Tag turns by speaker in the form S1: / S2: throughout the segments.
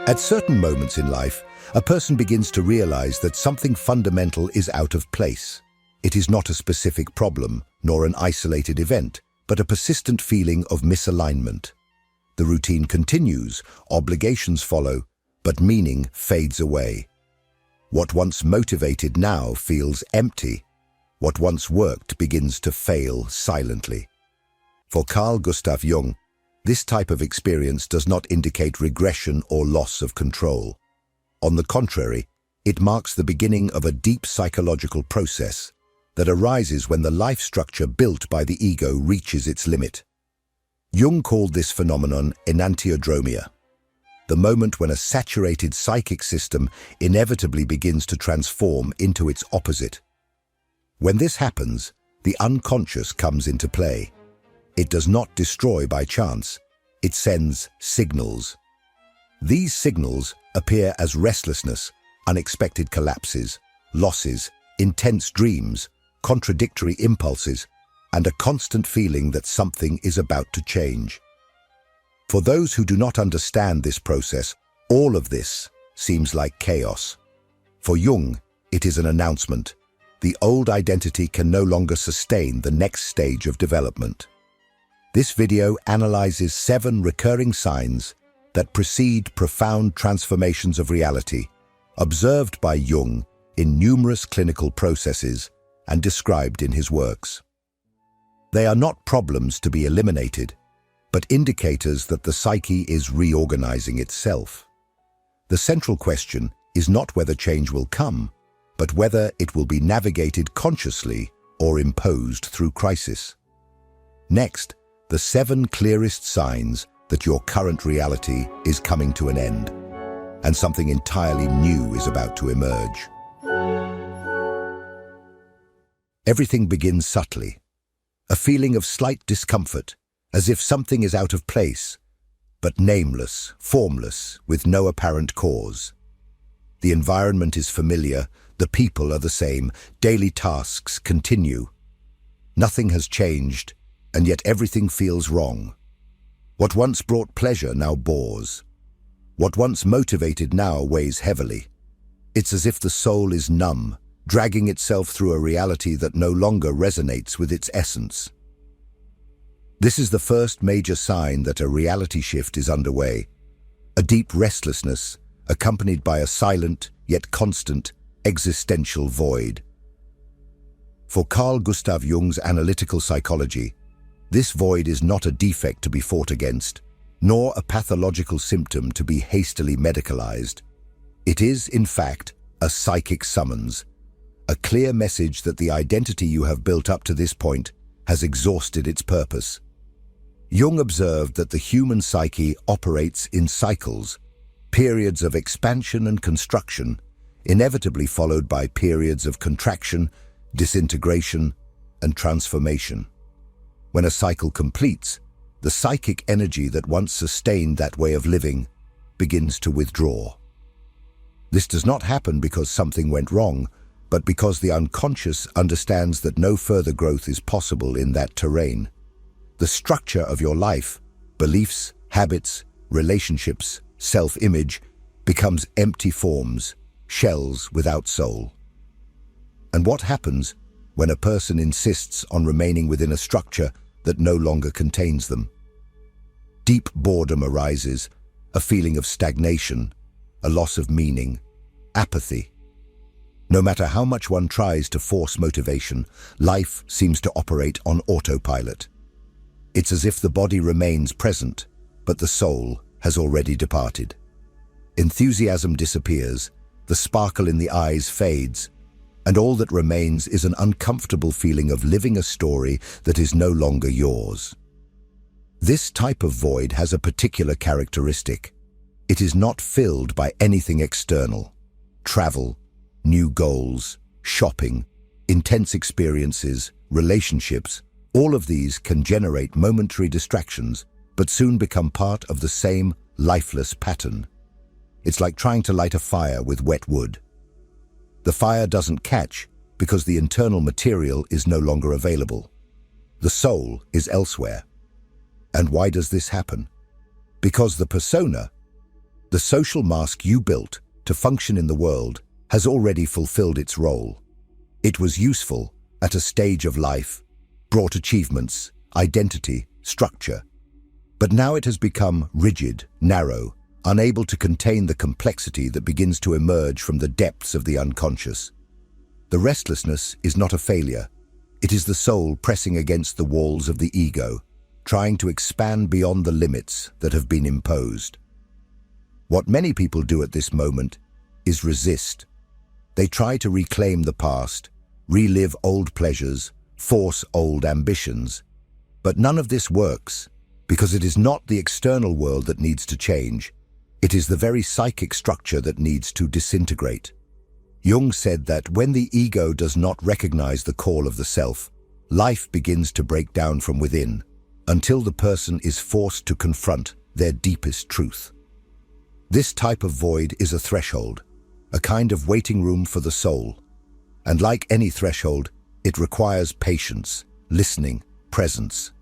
S1: At certain moments in life, a person begins to realize that something fundamental is out of place. It is not a specific problem, nor an isolated event, but a persistent feeling of misalignment. The routine continues, obligations follow, but meaning fades away. What once motivated now feels empty. What once worked begins to fail silently. For Carl Jung, this type of experience does not indicate regression or loss of control. On the contrary, it marks the beginning of a deep psychological process that arises when the life structure built by the ego reaches its limit. Jung called this phenomenon enantiodromia, the moment when a saturated psychic system inevitably begins to transform into its opposite. When this happens, the unconscious comes into play. It does not destroy by chance. It sends signals. These signals appear as restlessness, unexpected collapses, losses, intense dreams, contradictory impulses, and a constant feeling that something is about to change. For those who do not understand this process, all of this seems like chaos. For Jung, it is an announcement. The old identity can no longer sustain the next stage of development. This video analyzes 7 recurring signs that precede profound transformations of reality, observed by Jung in numerous clinical processes and described in his works. They are not problems to be eliminated, but indicators that the psyche is reorganizing itself. The central question is not whether change will come, but whether it will be navigated consciously or imposed through crisis. Next, the 7 clearest signs that your current reality is coming to an end, and something entirely new is about to emerge. Everything begins subtly, a feeling of slight discomfort, as if something is out of place, but nameless, formless, with no apparent cause. The environment is familiar, the people are the same, daily tasks continue. Nothing has changed, and yet everything feels wrong. What once brought pleasure now bores. What once motivated now weighs heavily. It's as if the soul is numb, dragging itself through a reality that no longer resonates with its essence. This is the first major sign that a reality shift is underway, a deep restlessness accompanied by a silent yet constant existential void. For Carl Jung's analytical psychology, this void is not a defect to be fought against, nor a pathological symptom to be hastily medicalized. It is, in fact, a psychic summons, a clear message that the identity you have built up to this point has exhausted its purpose. Jung observed that the human psyche operates in cycles, periods of expansion and construction, inevitably followed by periods of contraction, disintegration, and transformation. When a cycle completes, the psychic energy that once sustained that way of living begins to withdraw. This does not happen because something went wrong, but because the unconscious understands that no further growth is possible in that terrain. The structure of your life, beliefs, habits, relationships, self-image, becomes empty forms, shells without soul. And what happens when a person insists on remaining within a structure that no longer contains them? Deep boredom arises, a feeling of stagnation, a loss of meaning, apathy. No matter how much one tries to force motivation, life seems to operate on autopilot. It's as if the body remains present, but the soul has already departed. Enthusiasm disappears, the sparkle in the eyes fades, and all that remains is an uncomfortable feeling of living a story that is no longer yours. This type of void has a particular characteristic. It is not filled by anything external. Travel, new goals, shopping, intense experiences, relationships, all of these can generate momentary distractions, but soon become part of the same lifeless pattern. It's like trying to light a fire with wet wood. The fire doesn't catch because the internal material is no longer available. The soul is elsewhere. And why does this happen? Because the The social mask you built to function in the world has already fulfilled its role. It was useful at a stage of life, brought achievements, identity, structure. But now it has become rigid, narrow, unable to contain the complexity that begins to emerge from the depths of the unconscious. The restlessness is not a failure. It is the soul pressing against the walls of the ego, trying to expand beyond the limits that have been imposed. What many people do at this moment is resist. They try to reclaim the past, relive old pleasures, force old ambitions. But none of this works, because it is not the external world that needs to change. It is the very psychic structure that needs to disintegrate. Jung said that when the ego does not recognize the call of the self, life begins to break down from within, until the person is forced to confront their deepest truth. This type of void is a threshold, a kind of waiting room for the soul. And like any threshold, it requires patience, listening, presence.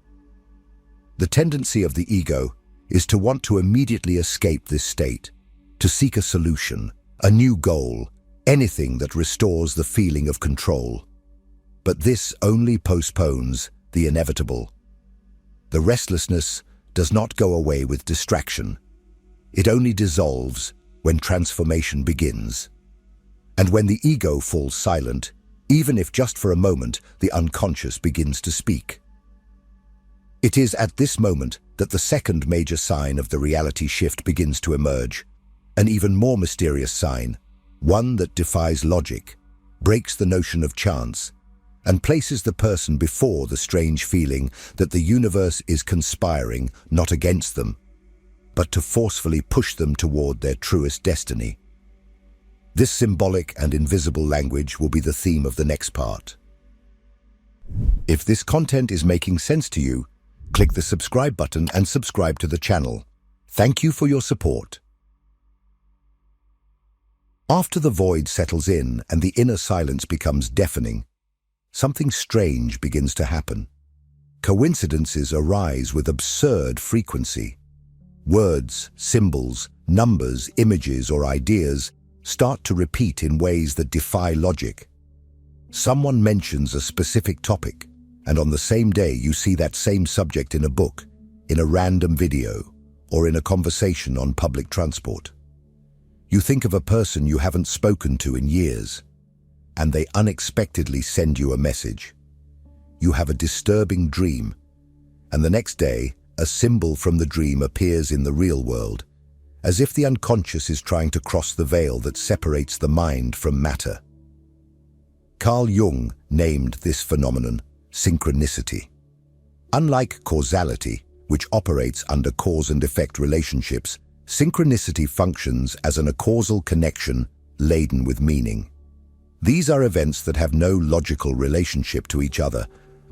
S1: The tendency of the ego is to want to immediately escape this state, to seek a solution, a new goal, anything that restores the feeling of control. But this only postpones the inevitable. The restlessness does not go away with distraction. It only dissolves when transformation begins. And when the ego falls silent, even if just for a moment, the unconscious begins to speak. It is at this moment that the second major sign of the reality shift begins to emerge, an even more mysterious sign, one that defies logic, breaks the notion of chance, and places the person before the strange feeling that the universe is conspiring not against them, but to forcefully push them toward their truest destiny. This symbolic and invisible language will be the theme of the next part. If this content is making sense to you, click the subscribe button and subscribe to the channel. Thank you for your support. After the void settles in and the inner silence becomes deafening, something strange begins to happen. Coincidences arise with absurd frequency. Words, symbols, numbers, images, or ideas start to repeat in ways that defy logic. Someone mentions a specific topic, and on the same day you see that same subject in a book, in a random video, or in a conversation on public transport. You think of a person you haven't spoken to in years, and they unexpectedly send you a message. You have a disturbing dream, and the next day, a symbol from the dream appears in the real world, as if the unconscious is trying to cross the veil that separates the mind from matter. Carl Jung named this phenomenon synchronicity. Unlike causality, which operates under cause and effect relationships, synchronicity functions as an acausal connection laden with meaning. These are events that have no logical relationship to each other,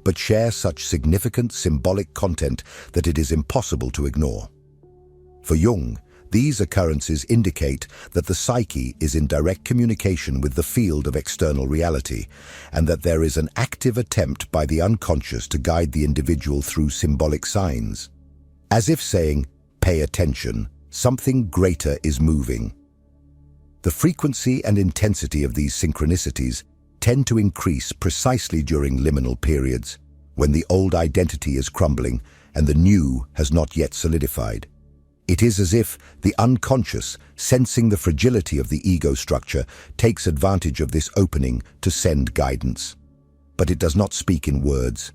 S1: but share such significant symbolic content that it is impossible to ignore. For Jung, these occurrences indicate that the psyche is in direct communication with the field of external reality, and that there is an active attempt by the unconscious to guide the individual through symbolic signs. As if saying, "Pay attention, something greater is moving." The frequency and intensity of these synchronicities tend to increase precisely during liminal periods, when the old identity is crumbling and the new has not yet solidified. It is as if the unconscious, sensing the fragility of the ego structure, takes advantage of this opening to send guidance. But it does not speak in words.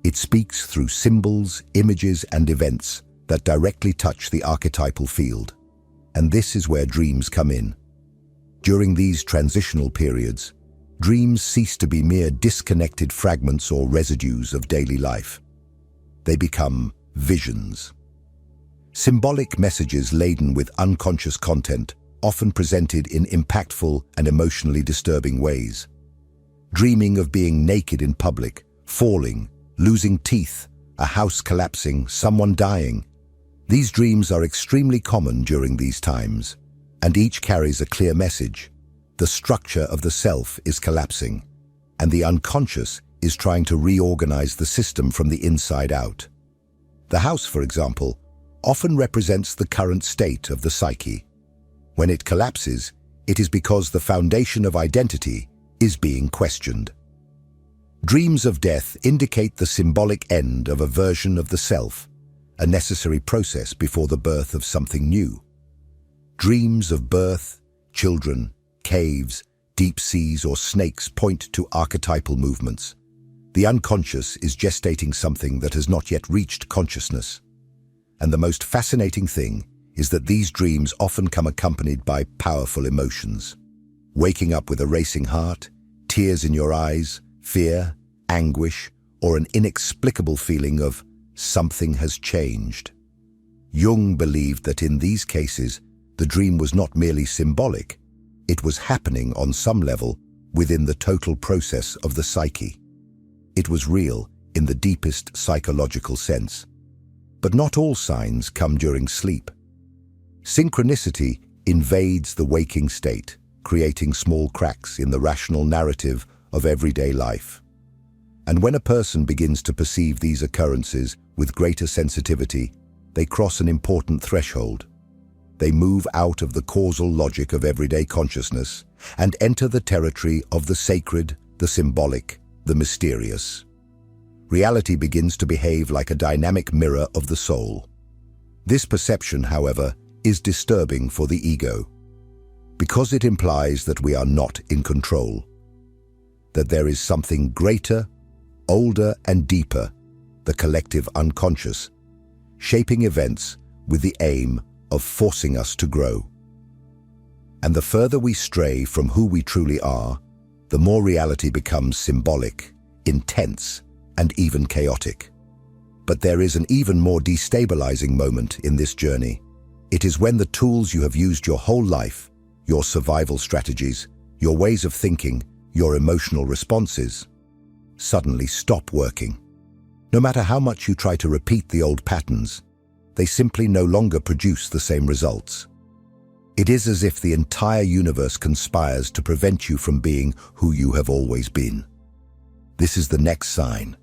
S1: It speaks through symbols, images, and events that directly touch the archetypal field. And this is where dreams come in. During these transitional periods, dreams cease to be mere disconnected fragments or residues of daily life. They become visions. Symbolic messages laden with unconscious content, often presented in impactful and emotionally disturbing ways. Dreaming of being naked in public, falling, losing teeth, a house collapsing, someone dying. These dreams are extremely common during these times, and each carries a clear message. The structure of the self is collapsing, and the unconscious is trying to reorganize the system from the inside out. The house, for example, often represents the current state of the psyche, When it collapses, it is because the foundation of identity is being questioned. Dreams of death indicate the symbolic end of a version of the self, a necessary process before the birth of something new. Dreams of birth, children, caves, deep seas, or snakes point to archetypal movements. The unconscious is gestating something that has not yet reached consciousness. And the most fascinating thing is that these dreams often come accompanied by powerful emotions. Waking up with a racing heart, tears in your eyes, fear, anguish, or an inexplicable feeling of something has changed. Jung believed that in these cases, the dream was not merely symbolic, it was happening on some level within the total process of the psyche. It was real in the deepest psychological sense. But not all signs come during sleep. Synchronicity invades the waking state, creating small cracks in the rational narrative of everyday life. And when a person begins to perceive these occurrences with greater sensitivity, they cross an important threshold. They move out of the causal logic of everyday consciousness and enter the territory of the sacred, the symbolic, the mysterious. Reality begins to behave like a dynamic mirror of the soul. This perception, however, is disturbing for the ego, because it implies that we are not in control, that there is something greater, older and deeper, the collective unconscious, shaping events with the aim of forcing us to grow. And the further we stray from who we truly are, the more reality becomes symbolic, intense, and even chaotic. But there is an even more destabilizing moment in this journey. It is when the tools you have used your whole life, your survival strategies, your ways of thinking, your emotional responses, suddenly stop working. No matter how much you try to repeat the old patterns, they simply no longer produce the same results. It is as if the entire universe conspires to prevent you from being who you have always been. This is the next sign,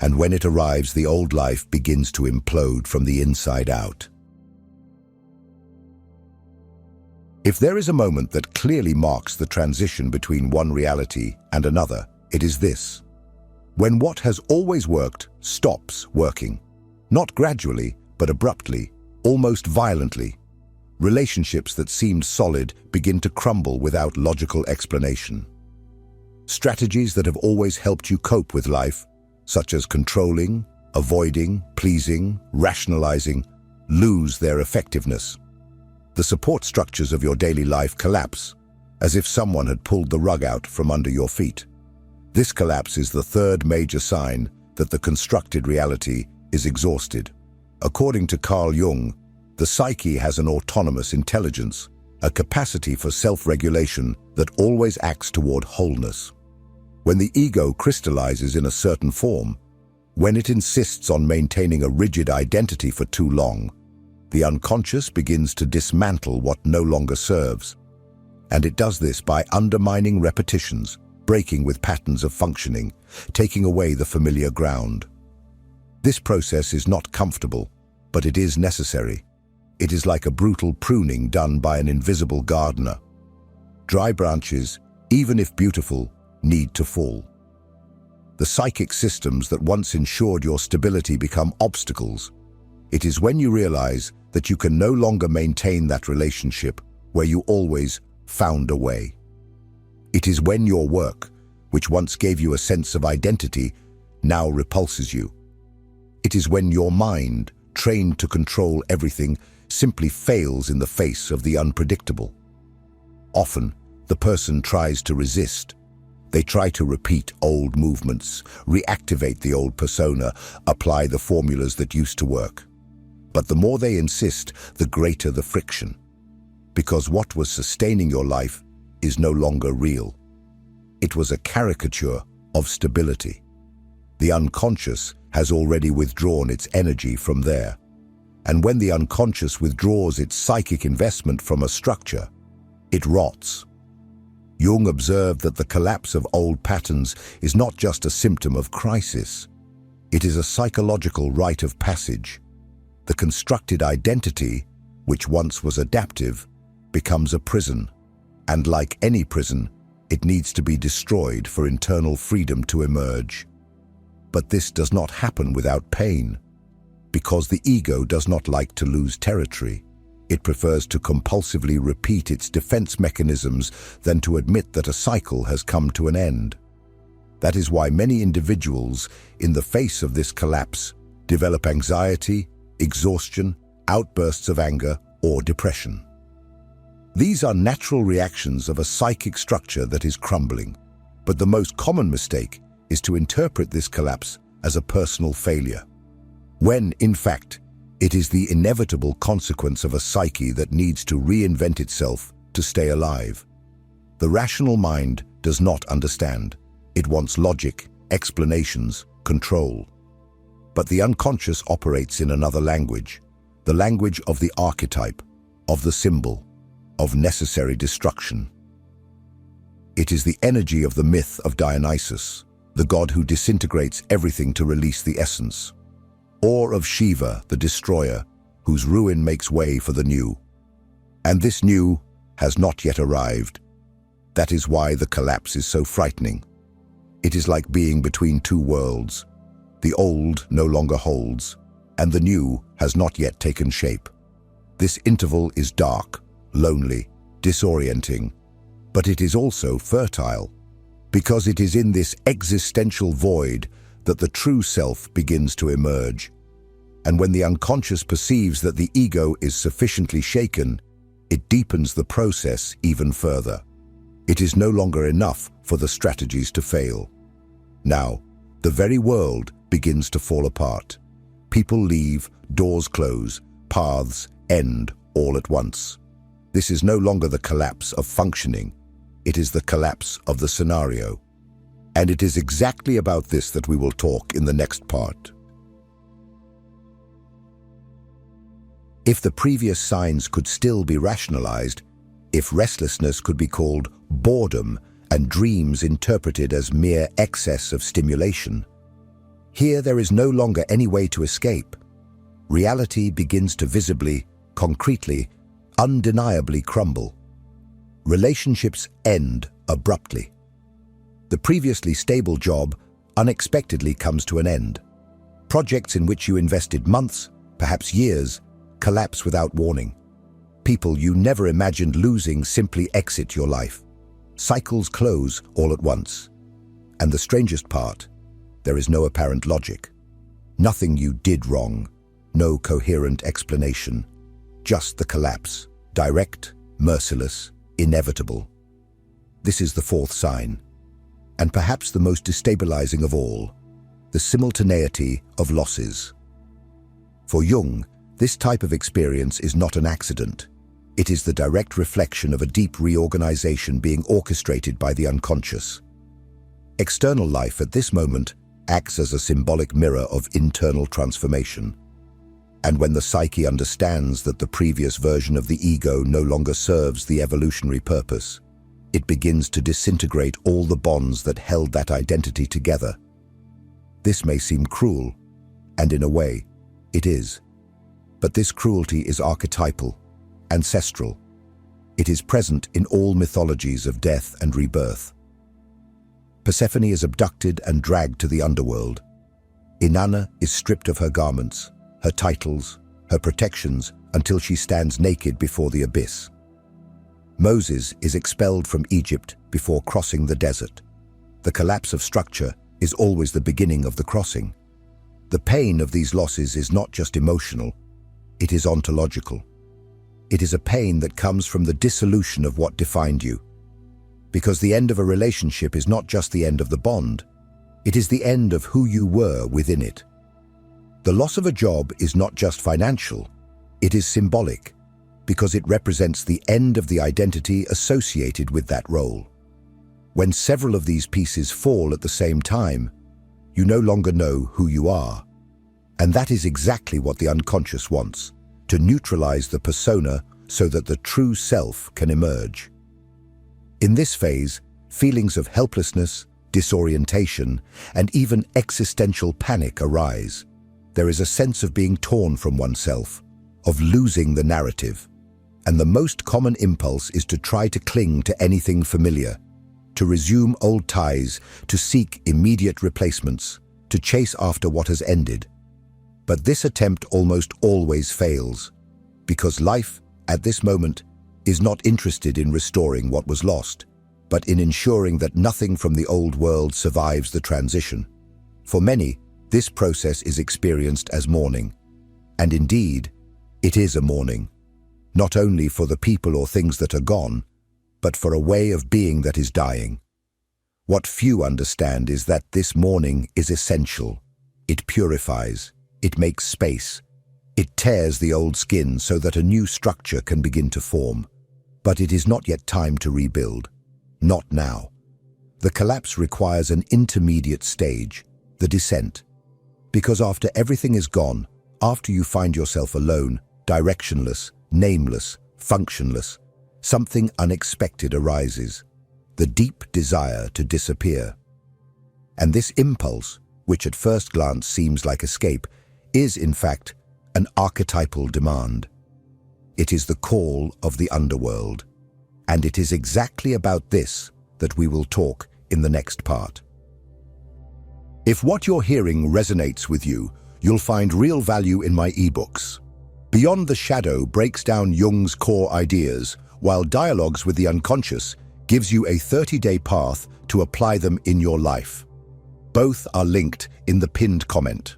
S1: and when it arrives, the old life begins to implode from the inside out. If there is a moment that clearly marks the transition between one reality and another, it is this. When what has always worked stops working, not gradually, but abruptly, almost violently. Relationships that seemed solid begin to crumble without logical explanation. Strategies that have always helped you cope with life, such as controlling, avoiding, pleasing, rationalizing, lose their effectiveness. The support structures of your daily life collapse, as if someone had pulled the rug out from under your feet. This collapse is the third major sign that the constructed reality is exhausted. According to Carl Jung, the psyche has an autonomous intelligence, a capacity for self-regulation that always acts toward wholeness. When the ego crystallizes in a certain form, when it insists on maintaining a rigid identity for too long, the unconscious begins to dismantle what no longer serves. And it does this by undermining repetitions, breaking with patterns of functioning, taking away the familiar ground. This process is not comfortable, but it is necessary. It is like a brutal pruning done by an invisible gardener. Dry branches, even if beautiful, need to fall. The psychic systems that once ensured your stability become obstacles. It is when you realize that you can no longer maintain that relationship where you always found a way. It is when your work, which once gave you a sense of identity, now repulses you. It is when your mind, trained to control everything, simply fails in the face of the unpredictable. Often, the person tries to resist. They try to repeat old movements, reactivate the old persona, apply the formulas that used to work. But the more they insist, the greater the friction. Because what was sustaining your life is no longer real. It was a caricature of stability. The unconscious has already withdrawn its energy from there. And when the unconscious withdraws its psychic investment from a structure, it rots. Jung observed that the collapse of old patterns is not just a symptom of crisis. It is a psychological rite of passage. The constructed identity, which once was adaptive, becomes a prison, and like any prison, it needs to be destroyed for internal freedom to emerge. But this does not happen without pain, because the ego does not like to lose territory. It prefers to compulsively repeat its defense mechanisms than to admit that a cycle has come to an end. That is why many individuals, in the face of this collapse, develop anxiety, exhaustion, outbursts of anger, or depression. These are natural reactions of a psychic structure that is crumbling, but the most common mistake is to interpret this collapse as a personal failure, when, in fact, it is the inevitable consequence of a psyche that needs to reinvent itself to stay alive. The rational mind does not understand. It wants logic, explanations, control. But the unconscious operates in another language, the language of the archetype, of the symbol, of necessary destruction. It is the energy of the myth of Dionysus, the god who disintegrates everything to release the essence, or of Shiva, the destroyer, whose ruin makes way for the new. And this new has not yet arrived. That is why the collapse is so frightening. It is like being between two worlds. The old no longer holds, and the new has not yet taken shape. This interval is dark, lonely, disorienting, but it is also fertile, because it is in this existential void that the true self begins to emerge. And when the unconscious perceives that the ego is sufficiently shaken, it deepens the process even further. It is no longer enough for the strategies to fail. Now, the very world begins to fall apart. People leave, doors close, paths end all at once. This is no longer the collapse of functioning. It is the collapse of the scenario. And it is exactly about this that we will talk in the next part. If the previous signs could still be rationalized, if restlessness could be called boredom and dreams interpreted as mere excess of stimulation, here there is no longer any way to escape. Reality begins to visibly, concretely, undeniably crumble. Relationships end abruptly. The previously stable job unexpectedly comes to an end. Projects in which you invested months, perhaps years, collapse without warning. People you never imagined losing simply exit your life. Cycles close all at once. And the strangest part, there is no apparent logic. Nothing you did wrong, no coherent explanation. Just the collapse, direct, merciless, inevitable. This is the fourth sign, and perhaps the most destabilizing of all, the simultaneity of losses. For Jung, this type of experience is not an accident. It is the direct reflection of a deep reorganization being orchestrated by the unconscious. External life at this moment acts as a symbolic mirror of internal transformation. And when the psyche understands that the previous version of the ego no longer serves the evolutionary purpose, it begins to disintegrate all the bonds that held that identity together. This may seem cruel, and in a way, it is. But this cruelty is archetypal, ancestral. It is present in all mythologies of death and rebirth. Persephone is abducted and dragged to the underworld. Inanna is stripped of her garments, her titles, her protections, until she stands naked before the abyss. Moses is expelled from Egypt before crossing the desert. The collapse of structure is always the beginning of the crossing. The pain of these losses is not just emotional, it is ontological. It is a pain that comes from the dissolution of what defined you. Because the end of a relationship is not just the end of the bond, it is the end of who you were within it. The loss of a job is not just financial, it is symbolic, because it represents the end of the identity associated with that role. When several of these pieces fall at the same time, you no longer know who you are. And that is exactly what the unconscious wants, to neutralize the persona so that the true self can emerge. In this phase, feelings of helplessness, disorientation, and even existential panic arise. There is a sense of being torn from oneself, of losing the narrative. And the most common impulse is to try to cling to anything familiar, to resume old ties, to seek immediate replacements, to chase after what has ended. But this attempt almost always fails, because life, at this moment, is not interested in restoring what was lost, but in ensuring that nothing from the old world survives the transition. For many, this process is experienced as mourning. And indeed, it is a mourning, not only for the people or things that are gone, but for a way of being that is dying. What few understand is that this mourning is essential. It purifies, it makes space, it tears the old skin so that a new structure can begin to form. But it is not yet time to rebuild. Not now. The collapse requires an intermediate stage, the descent. Because after everything is gone, after you find yourself alone, directionless, nameless, functionless, something unexpected arises, the deep desire to disappear. And this impulse, which at first glance seems like escape, is in fact an archetypal demand. It is the call of the underworld. And it is exactly about this that we will talk in the next part. If what you're hearing resonates with you, you'll find real value in my ebooks. Beyond the Shadow breaks down Jung's core ideas, while Dialogues with the Unconscious gives you a 30-day path to apply them in your life. Both are linked in the pinned comment.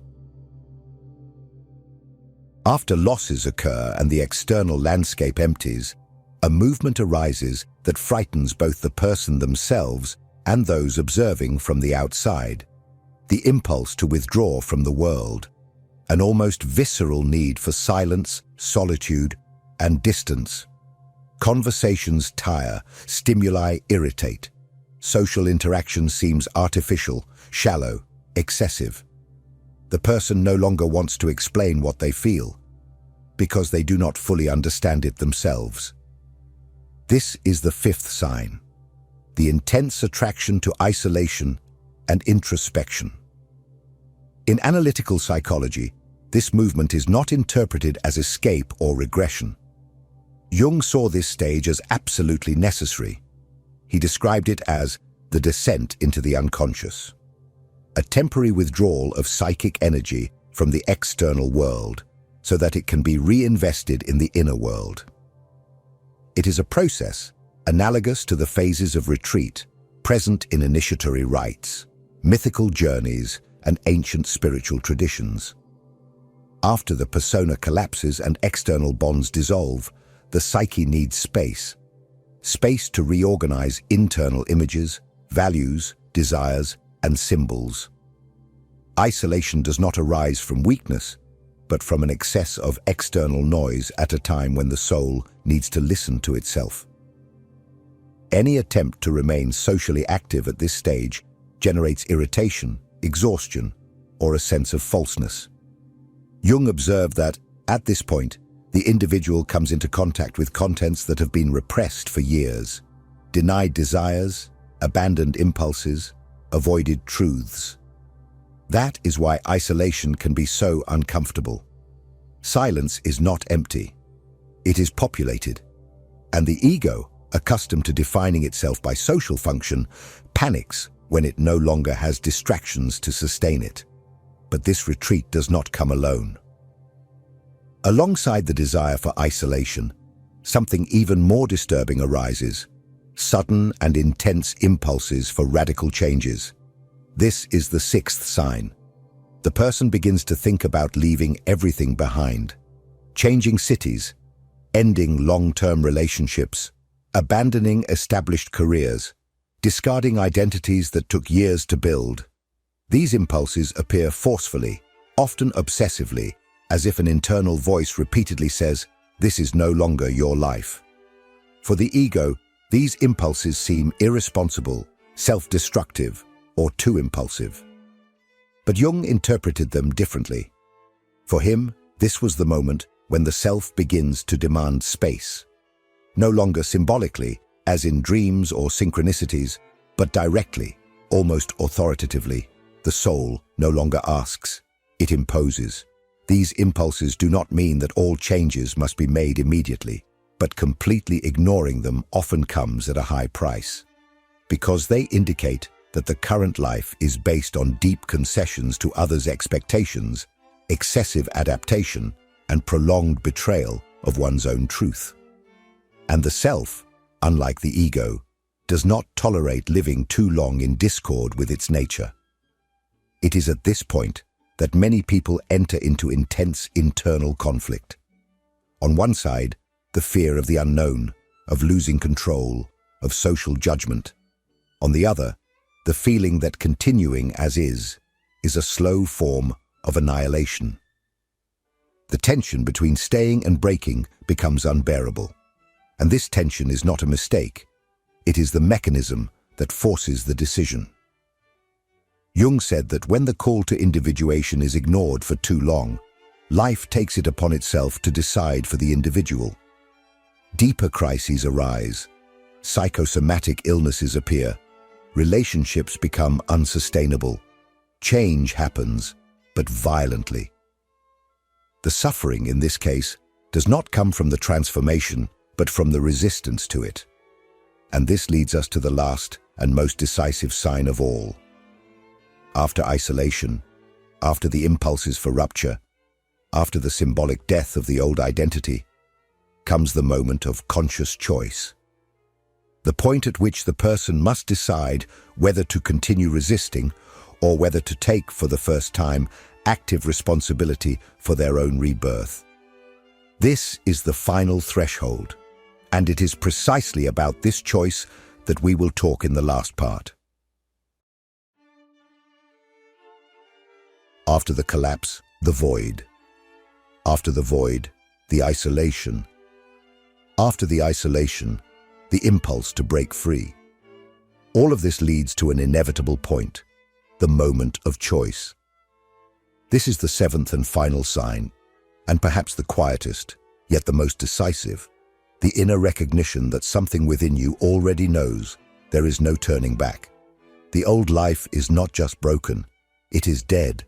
S1: After losses occur and the external landscape empties, a movement arises that frightens both the person themselves and those observing from the outside. The impulse to withdraw from the world, an almost visceral need for silence, solitude, and distance. Conversations tire, stimuli irritate. Social interaction seems artificial, shallow, excessive. The person no longer wants to explain what they feel, because they do not fully understand it themselves. This is the fifth sign, the intense attraction to isolation and introspection. In analytical psychology, this movement is not interpreted as escape or regression. Jung saw this stage as absolutely necessary. He described it as the descent into the unconscious, a temporary withdrawal of psychic energy from the external world so that it can be reinvested in the inner world. It is a process analogous to the phases of retreat present in initiatory rites, mythical journeys, and ancient spiritual traditions. After the persona collapses and external bonds dissolve, the psyche needs space. Space to reorganize internal images, values, desires, and symbols. Isolation does not arise from weakness, but from an excess of external noise at a time when the soul needs to listen to itself. Any attempt to remain socially active at this stage generates irritation, exhaustion, or a sense of falseness. Jung observed that, at this point, the individual comes into contact with contents that have been repressed for years, denied desires, abandoned impulses, avoided truths. That is why isolation can be so uncomfortable. Silence is not empty. It is populated. And the ego, accustomed to defining itself by social function, panics when it no longer has distractions to sustain it. But this retreat does not come alone. Alongside the desire for isolation, something even more disturbing arises: sudden and intense impulses for radical changes. This is the sixth sign. The person begins to think about leaving everything behind, changing cities, ending long-term relationships, abandoning established careers, discarding identities that took years to build. These impulses appear forcefully, often obsessively, as if an internal voice repeatedly says, "This is no longer your life." For the ego, these impulses seem irresponsible, self-destructive, or too impulsive. But Jung interpreted them differently. For him, this was the moment when the self begins to demand space. No longer symbolically, as in dreams or synchronicities, but directly, almost authoritatively. The soul no longer asks, it imposes. These impulses do not mean that all changes must be made immediately, but completely ignoring them often comes at a high price, because they indicate that the current life is based on deep concessions to others' expectations, excessive adaptation, and prolonged betrayal of one's own truth. And the self, unlike the ego, does not tolerate living too long in discord with its nature. It is at this point that many people enter into intense internal conflict. On one side, the fear of the unknown, of losing control, of social judgment. On the other, the feeling that continuing as is a slow form of annihilation. The tension between staying and breaking becomes unbearable. And this tension is not a mistake. It is the mechanism that forces the decision. Jung said that when the call to individuation is ignored for too long, life takes it upon itself to decide for the individual. Deeper crises arise, psychosomatic illnesses appear, relationships become unsustainable, change happens, but violently. The suffering in this case does not come from the transformation, but from the resistance to it. And this leads us to the last and most decisive sign of all. After isolation, after the impulses for rupture, after the symbolic death of the old identity, comes the moment of conscious choice. The point at which the person must decide whether to continue resisting or whether to take, for the first time, active responsibility for their own rebirth. This is the final threshold, and it is precisely about this choice that we will talk in the last part. After the collapse, the void. After the void, the isolation. After the isolation, the impulse to break free. All of this leads to an inevitable point, the moment of choice. This is the seventh and final sign, and perhaps the quietest, yet the most decisive, the inner recognition that something within you already knows there is no turning back. The old life is not just broken, it is dead.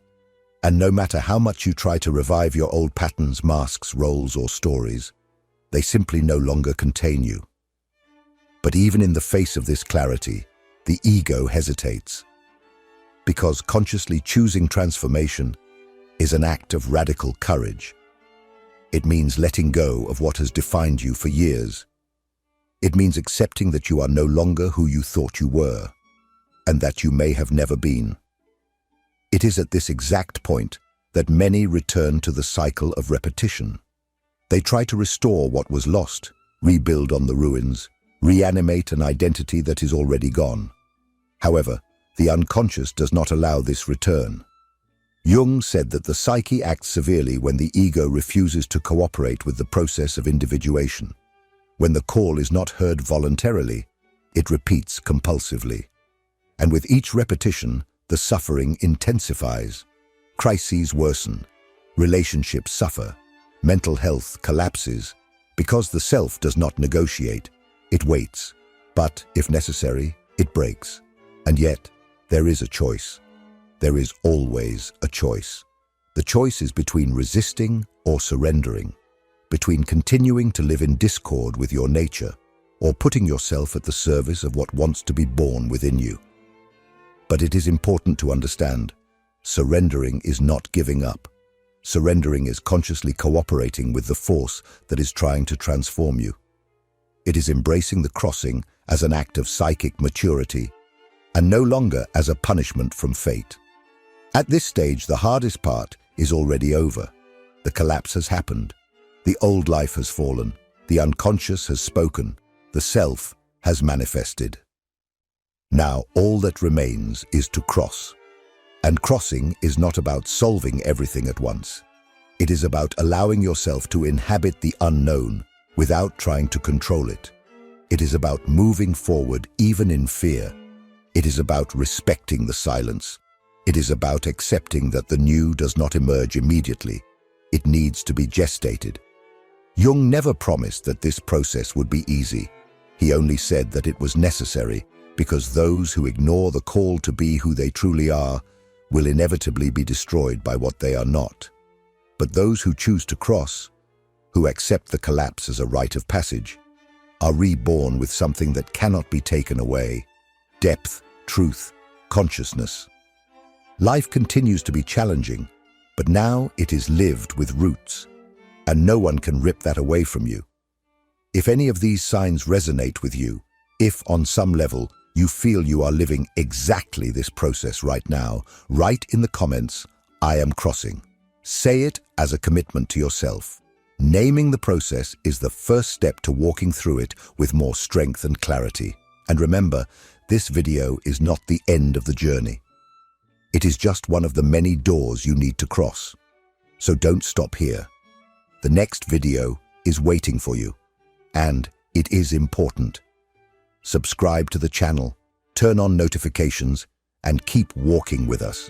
S1: And no matter how much you try to revive your old patterns, masks, roles, or stories, they simply no longer contain you. But even in the face of this clarity, the ego hesitates. Because consciously choosing transformation is an act of radical courage. It means letting go of what has defined you for years. It means accepting that you are no longer who you thought you were, and that you may have never been. It is at this exact point that many return to the cycle of repetition. They try to restore what was lost, rebuild on the ruins, reanimate an identity that is already gone. However, the unconscious does not allow this return. Jung said that the psyche acts severely when the ego refuses to cooperate with the process of individuation. When the call is not heard voluntarily, it repeats compulsively. And with each repetition, the suffering intensifies. Crises worsen, relationships suffer, mental health collapses. Because the self does not negotiate, it waits, but, if necessary, it breaks. And yet, there is a choice. There is always a choice. The choice is between resisting or surrendering, between continuing to live in discord with your nature or putting yourself at the service of what wants to be born within you. But it is important to understand, surrendering is not giving up. Surrendering is consciously cooperating with the force that is trying to transform you. It is embracing the crossing as an act of psychic maturity and no longer as a punishment from fate. At this stage, the hardest part is already over. The collapse has happened. The old life has fallen. The unconscious has spoken. The self has manifested. Now, all that remains is to cross. And crossing is not about solving everything at once. It is about allowing yourself to inhabit the unknown without trying to control it. It is about moving forward even in fear. It is about respecting the silence. It is about accepting that the new does not emerge immediately. It needs to be gestated. Jung never promised that this process would be easy. He only said that it was necessary because those who ignore the call to be who they truly are will inevitably be destroyed by what they are not. But those who choose to cross who accept the collapse as a rite of passage, are reborn with something that cannot be taken away: depth, truth, consciousness. Life continues to be challenging, but now it is lived with roots, and no one can rip that away from you. If any of these signs resonate with you, if on some level you feel you are living exactly this process right now, write in the comments, "I am crossing." Say it as a commitment to yourself. Naming the process is the first step to walking through it with more strength and clarity. And remember, this video is not the end of the journey. It is just one of the many doors you need to cross. So don't stop here. The next video is waiting for you, and it is important. Subscribe to the channel, turn on notifications, and keep walking with us.